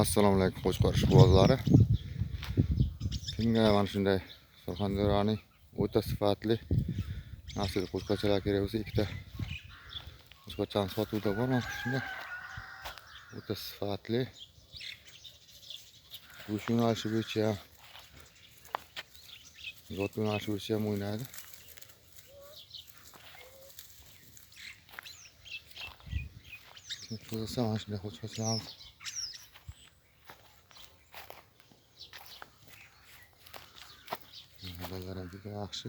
Assalomu alaykum qo'shqorish bozlari. Kimga mana shunday Surxondaryoning o'ta sifatli nasil qo'shqachalar kerak bo'lsa, ikkita qo'shqachani sotuvda bor. Mana shunday o'ta sifatli go'sht yo'nalishi bo'yicha ham, zot yo'nalishi bo'yicha ham o'ynaydi. Kim qiziqsa mana shunday qo'shqachalarimiz Modellar ham juda yaxshi.